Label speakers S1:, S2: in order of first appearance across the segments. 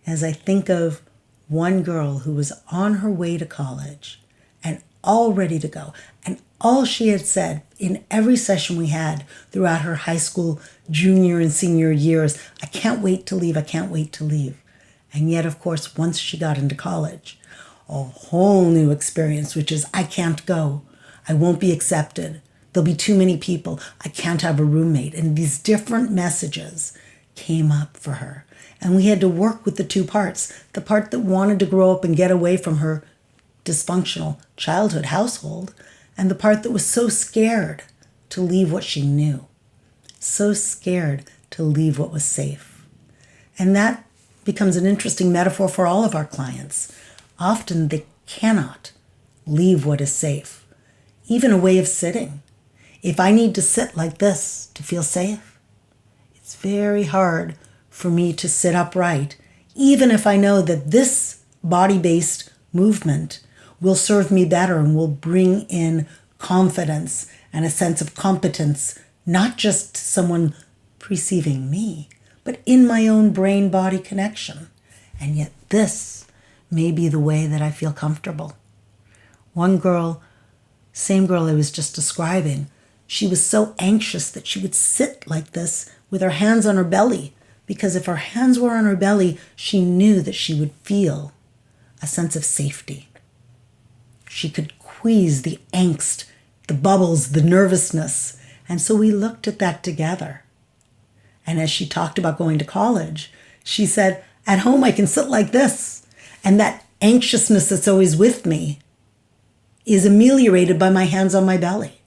S1: as I think of one girl who was on her way to college and all ready to go. And all she had said in every session we had throughout her high school junior and senior years, I can't wait to leave, I can't wait to leave. And yet, of course, once she got into college, a whole new experience, which is, I can't go, I won't be accepted, there'll be too many people, I can't have a roommate. And these different messages came up for her. And we had to work with the two parts, the part that wanted to grow up and get away from her dysfunctional childhood household, and the part that was so scared to leave what she knew, so scared to leave what was safe. And that becomes an interesting metaphor for all of our clients. Often they cannot leave what is safe, even a way of sitting. If I need to sit like this to feel safe, it's very hard for me to sit upright, even if I know that this body-based movement will serve me better and will bring in confidence and a sense of competence, not just someone perceiving me, but in my own brain-body connection. And yet this may be the way that I feel comfortable. One girl, same girl I was just describing, she was so anxious that she would sit like this with her hands on her belly, because if her hands were on her belly, she knew that she would feel a sense of safety. She could squeeze the angst, the bubbles, the nervousness. And so we looked at that together. And as she talked about going to college, she said, at home I can sit like this. And that anxiousness that's always with me is ameliorated by my hands on my belly.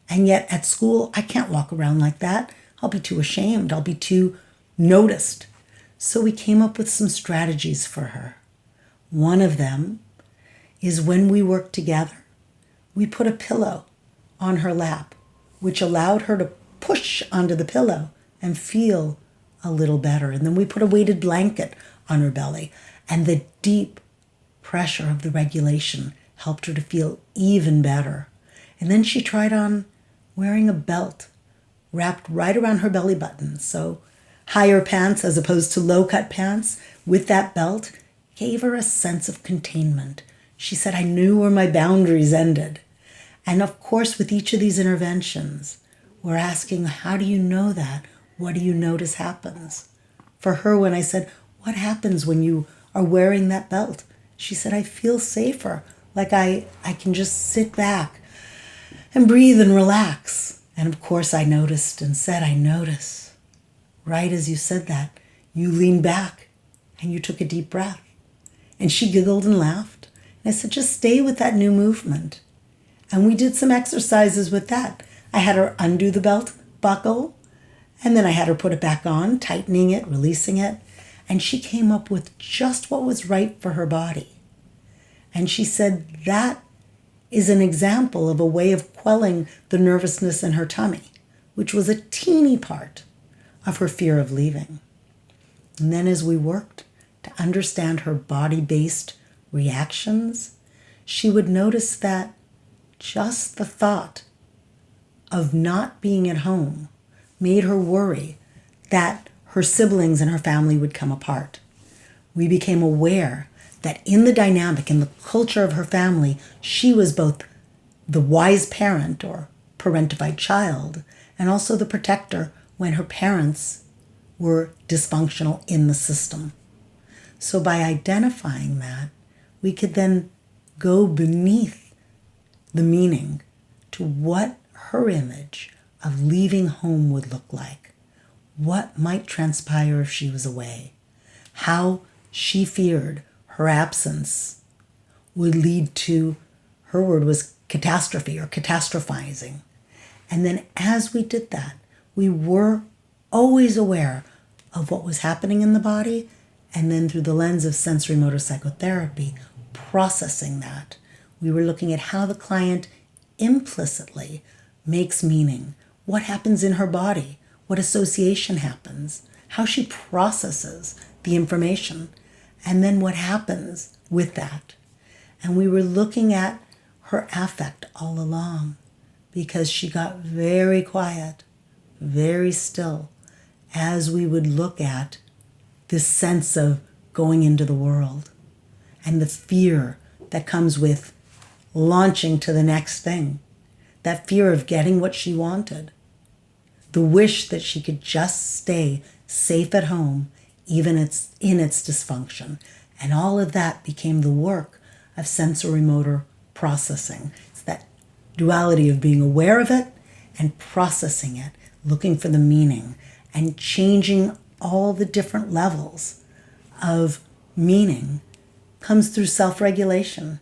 S1: And yet at school, I can't walk around like that. I'll be too ashamed. I'll be too noticed. So we came up with some strategies for her. One of them is when we worked together, we put a pillow on her lap, which allowed her to push onto the pillow and feel a little better. And then we put a weighted blanket on her belly, and the deep pressure of the regulation helped her to feel even better. And then she tried on wearing a belt wrapped right around her belly button. So higher pants as opposed to low-cut pants with that belt gave her a sense of containment. She said, I knew where my boundaries ended. And of course, with each of these interventions, we're asking, how do you know that? What do you notice happens? For her, when I said, what happens when you are wearing that belt? She said, I feel safer, like I can just sit back and breathe and relax. And of course, I noticed and said, I notice. Right as you said that, you leaned back and you took a deep breath. And she giggled and laughed. And I said, just stay with that new movement. And we did some exercises with that. I had her undo the belt buckle, and then I had her put it back on, tightening it, releasing it. And she came up with just what was right for her body. And she said that is an example of a way of quelling the nervousness in her tummy, which was a teeny part of her fear of leaving. And then as we worked to understand her body-based reactions, she would notice that just the thought of not being at home made her worry that her siblings and her family would come apart. We became aware that in the dynamic, in the culture of her family, she was both the wise parent or parentified child and also the protector when her parents were dysfunctional in the system. So by identifying that, we could then go beneath the meaning to what her image of leaving home would look like, what might transpire if she was away, how she feared her absence would lead to, her word was catastrophe or catastrophizing. And then as we did that, we were always aware of what was happening in the body, and then through the lens of sensory motor psychotherapy, processing that. We were looking at how the client implicitly makes meaning, what happens in her body, what association happens, how she processes the information, and then what happens with that. And we were looking at her affect all along because she got very quiet, very still, as we would look at this sense of going into the world, and the fear that comes with launching to the next thing, that fear of getting what she wanted, the wish that she could just stay safe at home, even in its dysfunction. And all of that became the work of sensorimotor processing. It's that duality of being aware of it and processing it, looking for the meaning, and changing all the different levels of meaning comes through self-regulation.